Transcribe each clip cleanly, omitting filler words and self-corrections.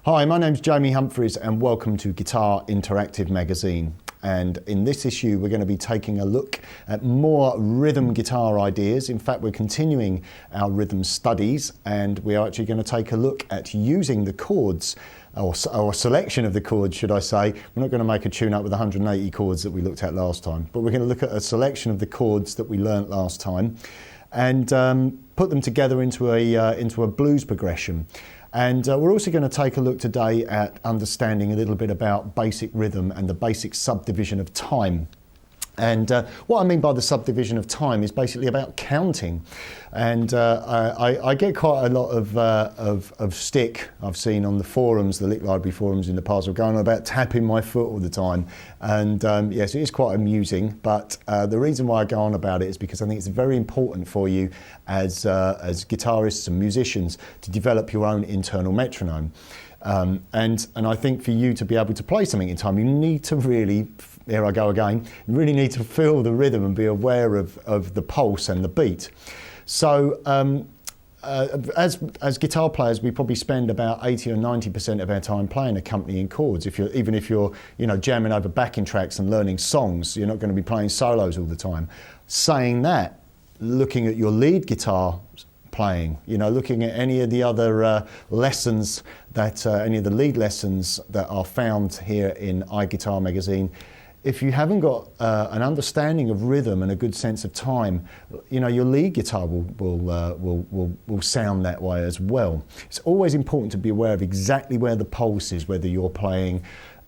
Hi, my name's Jamie Humphries and welcome to Guitar Interactive Magazine. And in this issue, we're going to be taking a look at more rhythm guitar ideas. In fact, we're continuing our rhythm studies and we are actually going to take a look at using the chords, or a selection of the chords, should I say. We're not going to make a tune up with 180 chords that we looked at last time, but we're going to look at a selection of the chords that we learnt last time and put them together into a blues progression. And we're also going to take a look today at understanding a little bit about basic rhythm and the basic subdivision of time. And what I mean by the subdivision of time is basically about counting. And I get quite a lot of stick I've seen on the forums, the Lick Library forums in the past, of going on about tapping my foot all the time. And yes, it is quite amusing, but the reason why I go on about it is because I think it's very important for you as guitarists and musicians to develop your own internal metronome. And I think for you to be able to play something in time, you need to really, here I go again, you really need to feel the rhythm and be aware of the pulse and the beat. So as guitar players, we probably spend about 80 or 90% of our time playing accompanying chords. Even if you're jamming over backing tracks and learning songs, you're not going to be playing solos all the time. Saying that, looking at your lead guitar playing, looking at any of the other lessons that, any of the lead lessons that are found here in iGuitar magazine, if you haven't got an understanding of rhythm and a good sense of time, your lead guitar will sound that way as well. It's always important to be aware of exactly where the pulse is, whether you're playing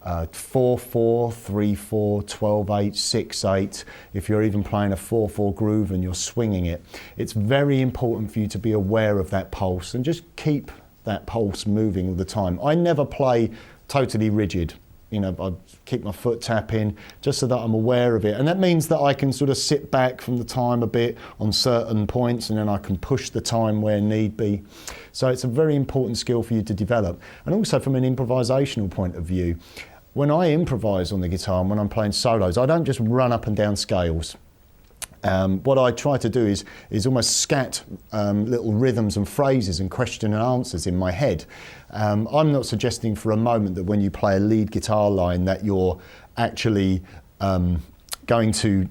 4/4, 3/4, 12/8, 6/8. If you're even playing a 4/4 groove and you're swinging it, it's very important for you to be aware of that pulse and just keep that pulse moving all the time. I never play totally rigid. I keep my foot tapping just so that I'm aware of it. And that means that I can sort of sit back from the time a bit on certain points and then I can push the time where need be. So it's a very important skill for you to develop. And also from an improvisational point of view, when I improvise on the guitar and when I'm playing solos, I don't just run up and down scales. What I try to do is almost scat little rhythms and phrases and question and answers in my head. I'm not suggesting for a moment that when you play a lead guitar line that you're actually going to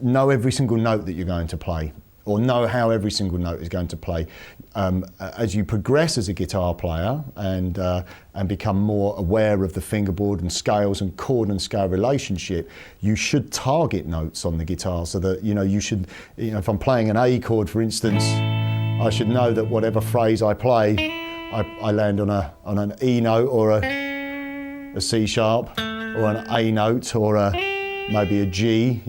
know every single note that you're going to play, or know how every single note is going to play. As you progress as a guitar player and become more aware of the fingerboard and scales and chord and scale relationship, you should target notes on the guitar so that you should, if I'm playing an A chord, for instance, I should know that whatever phrase I play, I land on an E note or a C sharp or an A note or maybe a G.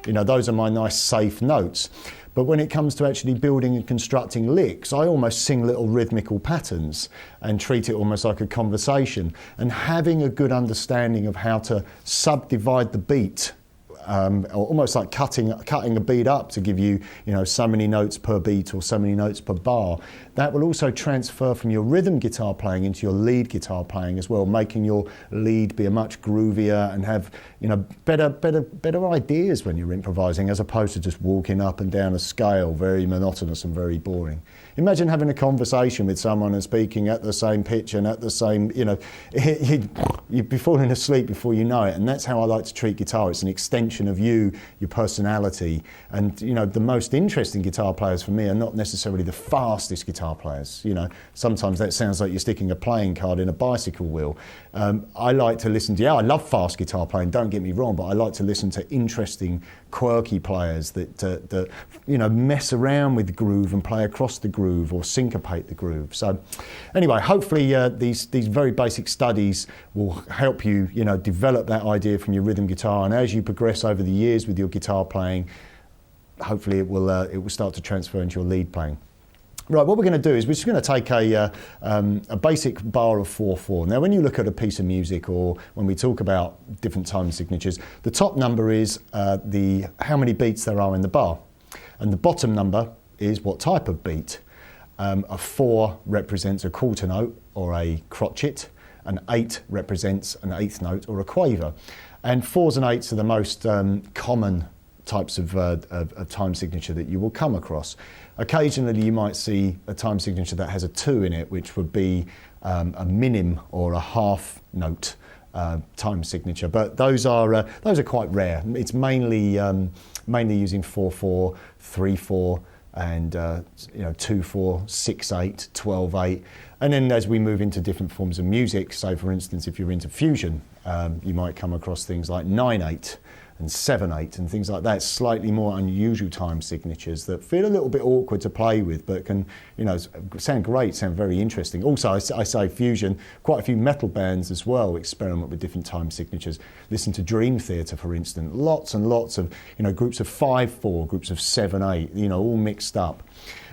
Those are my nice safe notes. But when it comes to actually building and constructing licks, I almost sing little rhythmical patterns and treat it almost like a conversation. And having a good understanding of how to subdivide the beat, or almost like cutting a beat up to give you, so many notes per beat or so many notes per bar. That will also transfer from your rhythm guitar playing into your lead guitar playing as well, making your lead be a much groovier and have, better ideas when you're improvising, as opposed to just walking up and down a scale, very monotonous and very boring. Imagine having a conversation with someone and speaking at the same pitch and at the same, you'd be falling asleep before you know it. And that's how I like to treat guitar. It's an extension of you, your personality. And, the most interesting guitar players for me are not necessarily the fastest guitar players. Sometimes that sounds like you're sticking a playing card in a bicycle wheel. I like to listen to, I love fast guitar playing, don't get me wrong, but I like to listen to interesting, quirky players that mess around with the groove and play across the groove or syncopate the groove. So anyway, hopefully these very basic studies will help you, develop that idea from your rhythm guitar, and as you progress over the years with your guitar playing, hopefully it will start to transfer into your lead playing. Right, what we're going to do is we're just going to take a basic bar of 4/4. Now, when you look at a piece of music or when we talk about different time signatures, the top number is how many beats there are in the bar, and the bottom number is what type of beat. A 4 represents a quarter note or a crotchet, an 8 represents an eighth note or a quaver, and 4s and 8s are the most common types of time signature that you will come across. Occasionally you might see a time signature that has a 2 in it, which would be a minim or a half note time signature, but those are quite rare. It's mainly using 4/4, 3/4, and 2/4, 6/8, 12/8, and then as we move into different forms of music, so for instance, if you're into fusion, you might come across things like 9/8 and 7/8 and things like that, slightly more unusual time signatures that feel a little bit awkward to play with, but can, sound great, sound very interesting. Also, I say fusion, quite a few metal bands as well experiment with different time signatures. Listen to Dream Theater, for instance, lots and lots of, groups of 5/4, groups of 7/8, all mixed up.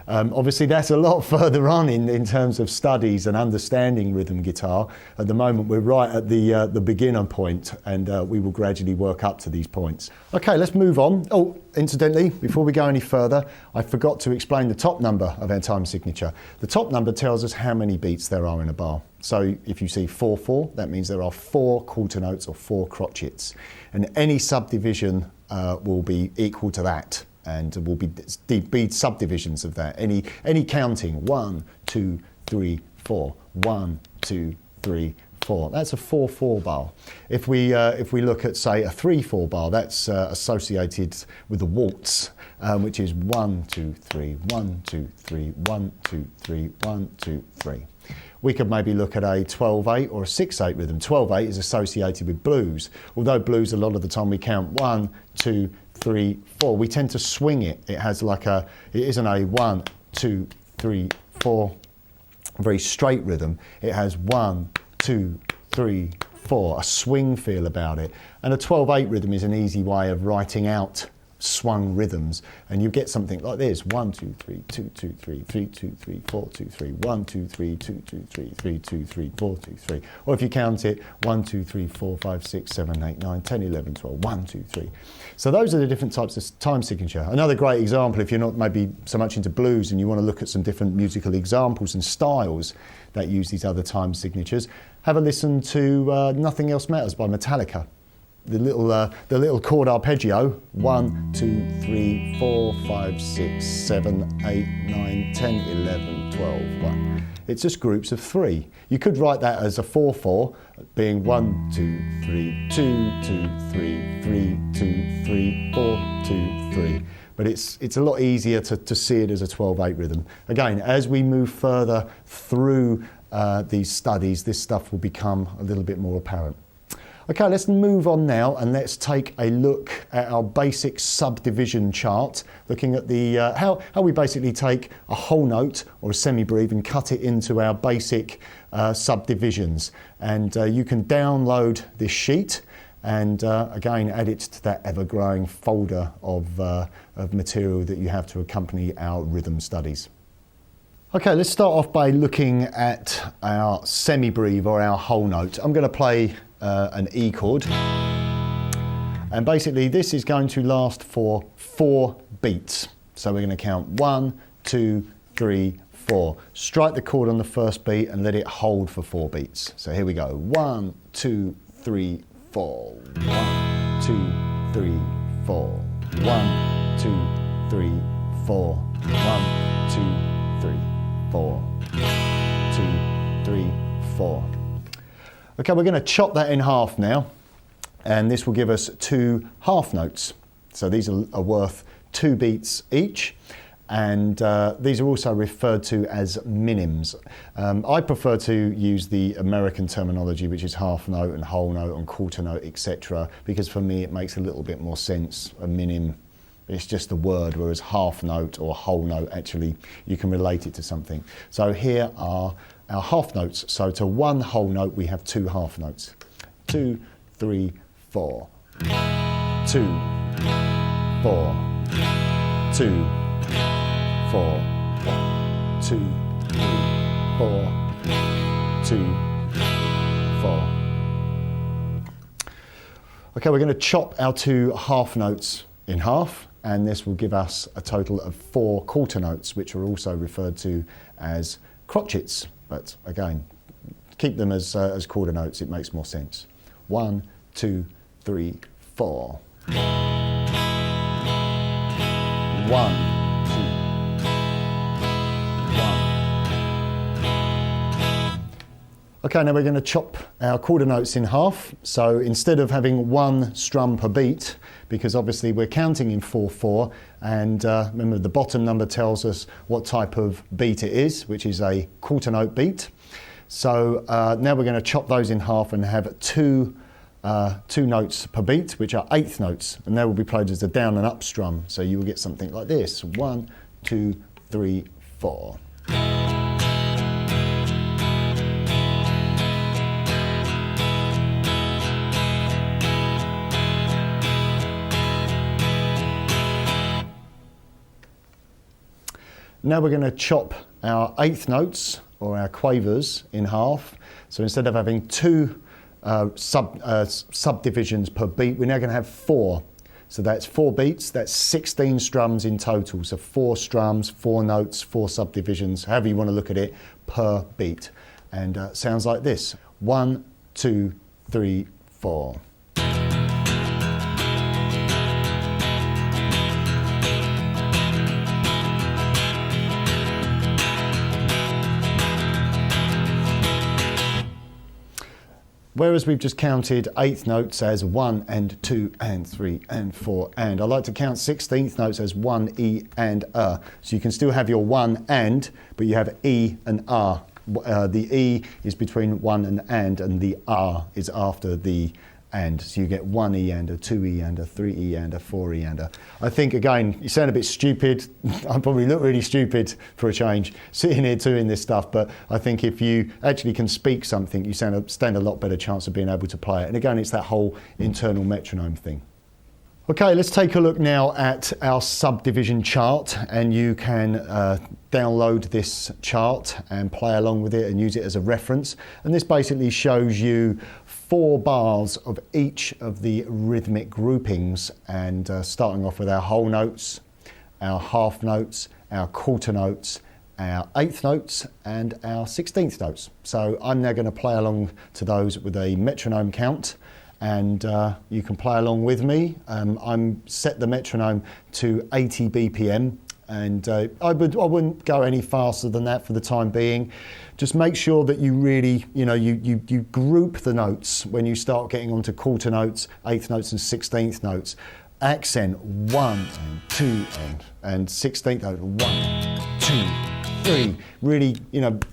Obviously that's a lot further on in terms of studies and understanding rhythm guitar. At the moment we're right at the beginner point, and we will gradually work up to these points. Okay, let's move on. Oh, incidentally, before we go any further, I forgot to explain the top number of our time signature. The top number tells us how many beats there are in a bar. So if you see 4/4, that means there are 4 quarter notes or 4 crotchets, and any subdivision will be equal to that. And will be subdivisions of that. Any counting, 1, 2, 3, 4, 1, 2, 3, 4. That's a 4/4 bar. If we look at, say, a 3/4 bar, that's associated with the waltz, which is 1, 2, 3, 1, 2, 3, 1, 2, 3, 1, 2, 3. We could maybe look at a 12/8 or a 6/8 rhythm. 12/8 is associated with blues. Although blues, a lot of the time we count 1, 2, 3, 4. We tend to swing it. It isn't a 1, 2, 3, 4, very straight rhythm. It has 1, 2, 3, 4, a swing feel about it. And a 12/8 rhythm is an easy way of writing out swung rhythms, and you get something like this: 1, 2, 3, 2, 2, 3, 3, 2, 3, 4, 2, 3, 1, 2, 3, 2, 2, 3, 3, 2, 3, 4, 2, 3. Or if you count it, 1, 2, 3, 4, 5, 6, 7, 8, 9, 10, 11, 12, 1, 2, 3. So those are the different types of time signature. Another great example, if you're not maybe so much into blues and you want to look at some different musical examples and styles that use these other time signatures, have a listen to Nothing Else Matters by Metallica. The little chord arpeggio, 1, 2, 3, 4, 5, 6, 7, 8, 9, 10, 11, 12, 1. It's just groups of 3. You could write that as a 4/4, being 1, 2, 3, 2, 2, 3, 3, 2, 3, 4, 2, 3. But it's a lot easier to see it as a 12/8 rhythm. Again, as we move further through these studies, this stuff will become a little bit more apparent. Okay, let's move on now and let's take a look at our basic subdivision chart, looking at the how we basically take a whole note or a semibreve and cut it into our basic subdivisions. And you can download this sheet and again add it to that ever-growing folder of material that you have to accompany our rhythm studies. Okay, let's start off by looking at our semibreve or our whole note. I'm going to play an E chord, and basically this is going to last for 4 beats. So we're going to count 1, 2, 3, 4. Strike the chord on the first beat and let it hold for 4 beats. So here we go: 1, 2, 3, 4. 1, 2, 3, 4. 1, 2, 3, 4. 1, 2, 3, 4. 2, 3, 4. Okay, we're going to chop that in half now, and this will give us 2 half notes. So these are worth 2 beats each, and these are also referred to as minims. I prefer to use the American terminology, which is half note and whole note and quarter note, etc., because for me it makes a little bit more sense. A minim, it's just a word, whereas half note or whole note, actually you can relate it to something. So here are our half notes. So to 1 whole note we have 2 half notes. 2, 3, 4. 2, 4. 2, 4. 2, 3, 4. 2, 4. Okay, we're going to chop our 2 half notes in half, and this will give us a total of 4 quarter notes, which are also referred to as crotchets. But again, keep them as quarter notes, it makes more sense. 1, 2, 3, 4. 1, 1, 2, 1. Okay, now we're going to chop our quarter notes in half. So instead of having one strum per beat, because obviously we're counting in 4/4, and remember the bottom number tells us what type of beat it is, which is a quarter note beat. So now we're going to chop those in half and have two notes per beat, which are eighth notes, and they will be played as a down and up strum. So you will get something like this: 1, 2, 3, 4. Now we're going to chop our eighth notes, or our quavers, in half. So instead of having two subdivisions per beat, we're now going to have 4. So that's 4 beats, that's 16 strums in total. So 4 strums, 4 notes, 4 subdivisions, however you want to look at it, per beat. And sounds like this: 1, 2, 3, 4. Whereas we've just counted eighth notes as 1 and 2 and 3 and 4 and. I like to count 16th notes as 1, E and So you can still have your 1 and, but you have E and R. The E is between 1 and the R is after the and. So you get 1 E and a 2 E and a 3 E and a 4 E and a. I think, again, you sound a bit stupid. I probably look really stupid for a change sitting here doing this stuff, but I think if you actually can speak something, you stand a lot better chance of being able to play it. And again, it's that whole internal metronome thing. Okay, let's take a look now at our subdivision chart, and you can download this chart and play along with it and use it as a reference. And this basically shows you 4 bars of each of the rhythmic groupings, and starting off with our whole notes, our half notes, our quarter notes, our eighth notes and our 16th notes. So I'm now going to play along to those with a metronome count, and you can play along with me. I'm set the metronome to 80 BPM, and I wouldn't go any faster than that for the time being. Just make sure that you really, you group the notes when you start getting onto quarter notes, eighth notes and 16th notes. Accent 1 and 2 and 16th note, 1, 2, 3. Really,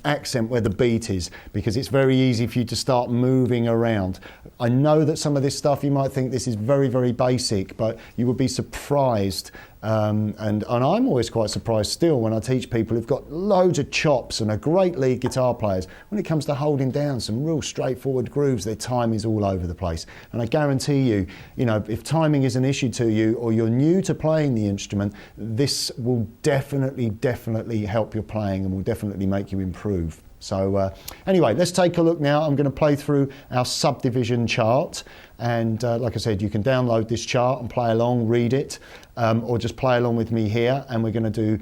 accent where the beat is, because it's very easy for you to start moving around. I know that some of this stuff you might think this is very, very basic, but you would be surprised. And I'm always quite surprised still when I teach people who've got loads of chops and are great lead guitar players. When it comes to holding down some real straightforward grooves, their time is all over the place. And I guarantee you, if timing is an issue to you, or you're new to playing the instrument, this will definitely help your playing and will definitely make you improve. So anyway, let's take a look now. I'm going to play through our subdivision chart, and like I said, you can download this chart and play along, read it, or just play along with me here, and we're going to do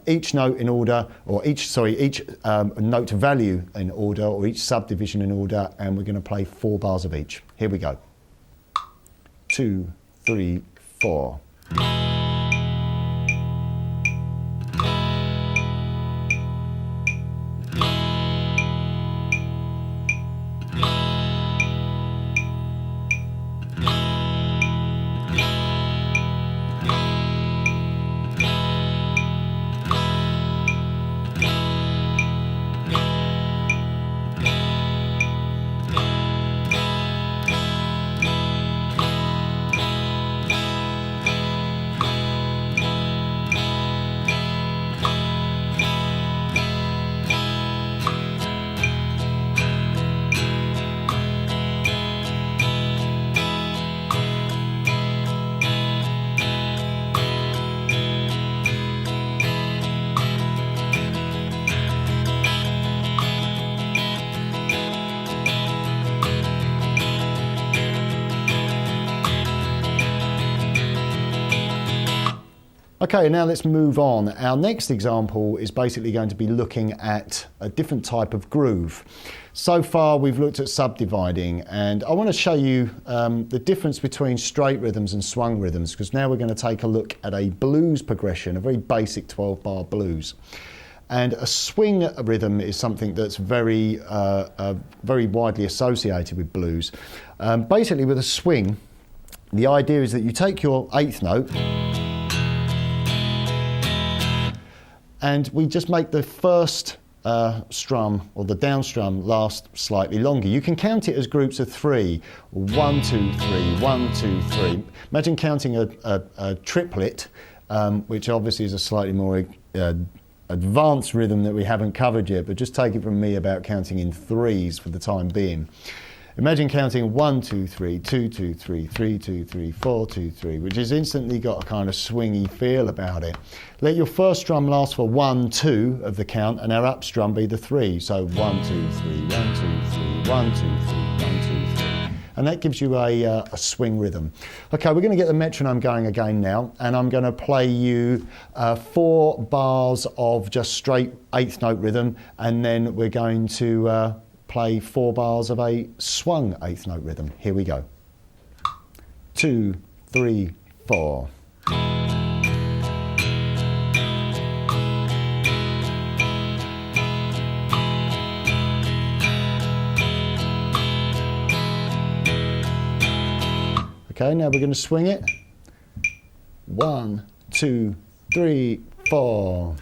each note in order, or each note value in order, or each subdivision in order, and we're going to play 4 bars of each. Here we go. 2, 3, 4. Okay, now let's move on. Our next example is basically going to be looking at a different type of groove. So far we've looked at subdividing, and I want to show you the difference between straight rhythms and swung rhythms, because now we're going to take a look at a blues progression, a very basic 12-bar blues. And a swing rhythm is something that's very widely associated with blues. Basically with a swing, the idea is that you take your eighth note and we just make the first strum, or the down strum, last slightly longer. You can count it as groups of 3. 1, 2, 3, 1, 2, 3. Imagine counting a triplet, which obviously is a slightly more advanced rhythm that we haven't covered yet, but just take it from me about counting in threes for the time being. Imagine counting 1, 2, 3, 2, 2, 3, 3, 2, 3, 4, 2, 3, which has instantly got a kind of swingy feel about it. Let your first strum last for 1, 2 of the count, and our up strum be the 3. So 1, 2, 3, 1, 2, 3, 1, 2, 3, 1, 2, 3. And that gives you a swing rhythm. Okay, we're going to get the metronome going again now, and I'm going to play you 4 bars of just straight eighth note rhythm, and then we're going to play 4 bars of a swung eighth note rhythm. Here we go. 2, 3, 4. Okay, now we're going to swing it. 1, 2, 3, 4.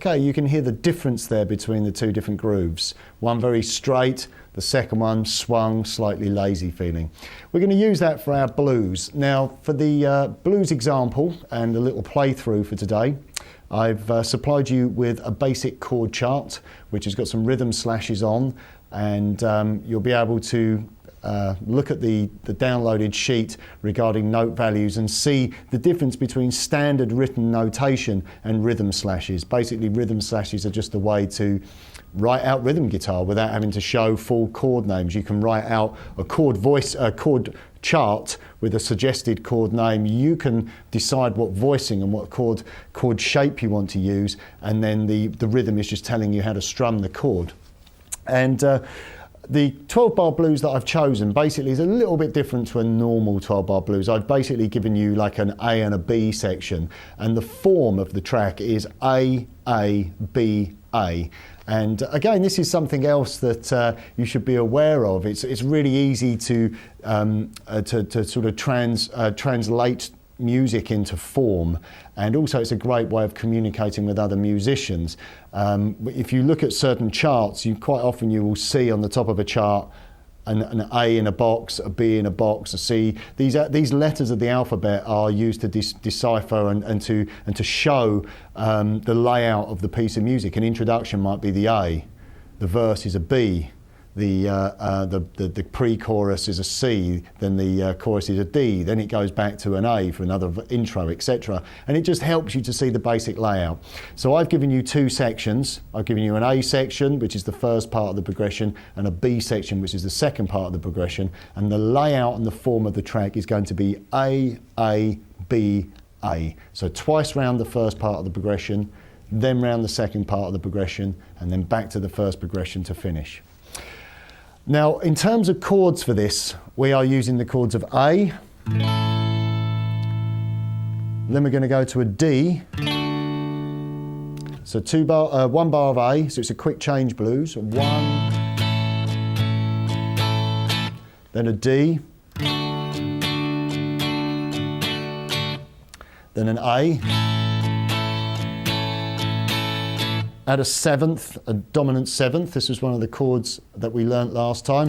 Okay, you can hear the difference there between the two different grooves. One very straight, the second one swung, slightly lazy feeling. We're going to use that for our blues. Now, for the blues example and a little playthrough for today, I've supplied you with a basic chord chart, which has got some rhythm slashes on, and you'll be able to look at the downloaded sheet regarding note values and see the difference between standard written notation and rhythm slashes. Basically, rhythm slashes are just a way to write out rhythm guitar without having to show full chord names. You can write out a chord chart with a suggested chord name. You can decide what voicing and what chord shape you want to use, and then the rhythm is just telling you how to strum the chord. And the 12-bar blues that I've chosen basically is a little bit different to a normal 12-bar blues. I've basically given you like an A and a B section, and the form of the track is A, B, A. And again, this is something else that you should be aware of. It's really easy to sort of translate music into form, and also it's a great way of communicating with other musicians. If you look at certain charts, quite often you will see on the top of a chart an A in a box, a B in a box, a C. These letters of the alphabet are used to decipher and to show the layout of the piece of music. An introduction might be the A, the verse is a B, the pre-chorus is a C, then the chorus is a D, then it goes back to an A for another intro, etc. And it just helps you to see the basic layout. So I've given you 2 sections. I've given you an A section, which is the first part of the progression, and a B section, which is the second part of the progression. And the layout and the form of the track is going to be A, B, A. So twice round the first part of the progression, then round the second part of the progression, and then back to the first progression to finish. Now, in terms of chords for this, we are using the chords of A, then we're going to go to a D, so 1 bar of A, so it's a quick change blues, 1, then a D, then an A, add a 7th, a dominant 7th. This was one of the chords that we learnt last time.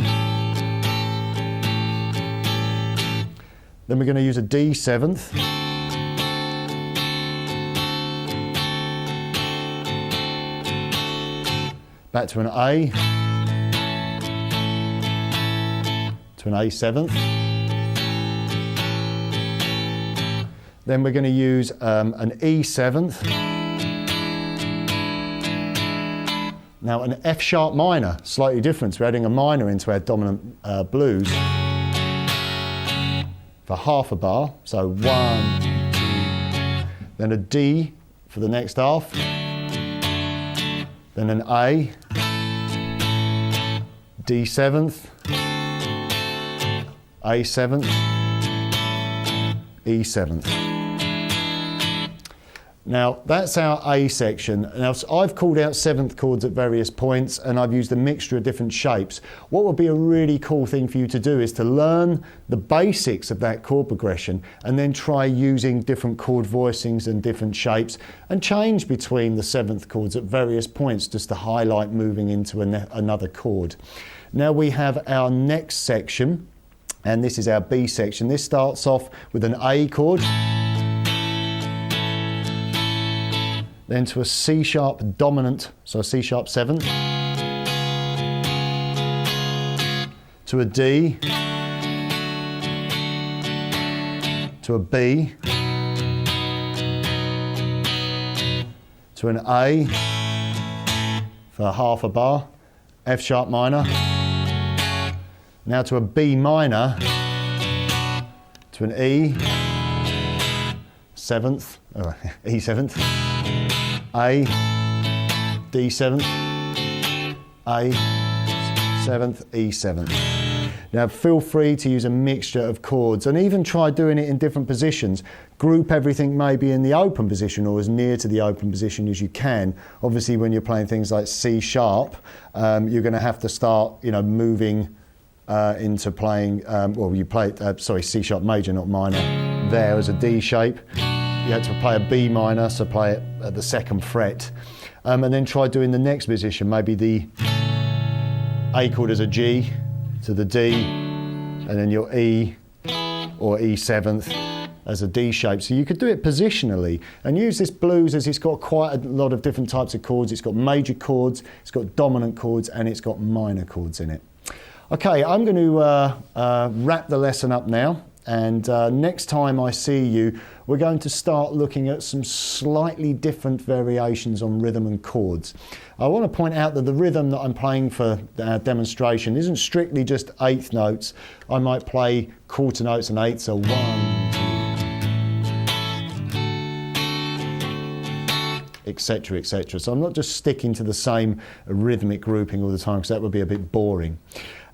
Then we're going to use a D 7th. Back to an A. To an A 7th. Then we're going to use an E 7th. Now an F sharp minor, slightly different. We're adding a minor into our dominant blues for half a bar. So 1, 2, then a D for the next half, then an A, D seventh, A seventh, E seventh. Now that's our A section. Now I've called out seventh chords at various points and I've used a mixture of different shapes. What would be a really cool thing for you to do is to learn the basics of that chord progression and then try using different chord voicings and different shapes and change between the seventh chords at various points just to highlight moving into another chord. Now we have our next section, and this is our B section. This starts off with an A chord, then to a C sharp dominant, so a C sharp 7, to a D, to a B, to an A for half a bar, F sharp minor, now to a B minor, to an E, 7th, E 7th, A, D 7th, A, 7th, E 7th. Now feel free to use a mixture of chords and even try doing it in different positions. Group everything maybe in the open position or as near to the open position as you can. Obviously when you're playing things like C sharp, you're going to have to start, moving into playing, you play C sharp major, not minor, there as a D shape. You had to play a B minor, so play it at the 2nd fret. And then try doing the next position, maybe the A chord as a G to the D, and then your E or E 7th as a D shape. So you could do it positionally and use this blues as it's got quite a lot of different types of chords. It's got major chords, it's got dominant chords, and it's got minor chords in it. Okay, I'm going to wrap the lesson up now. And next time I see you, we're going to start looking at some slightly different variations on rhythm and chords. I want to point out that the rhythm that I'm playing for our demonstration isn't strictly just eighth notes. I might play quarter notes and eighths, so 1, 2, etc., etc. So I'm not just sticking to the same rhythmic grouping all the time because that would be a bit boring.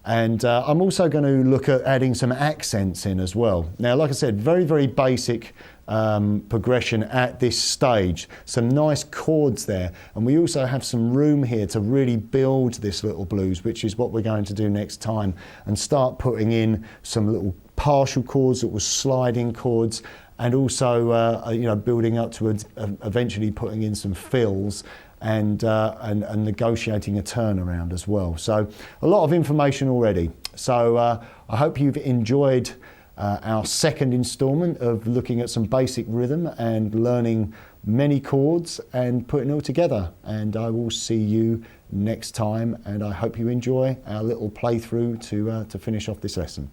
And I'm also going to look at adding some accents in as well. Now, like I said, very, very basic progression at this stage. Some nice chords there. And we also have some room here to really build this little blues, which is what we're going to do next time, and start putting in some little partial chords that were sliding chords, and also building up to eventually putting in some fills and negotiating a turnaround as well. So a lot of information already. So I hope you've enjoyed our second instalment of looking at some basic rhythm and learning many chords and putting it all together. And I will see you next time, and I hope you enjoy our little playthrough to finish off this lesson.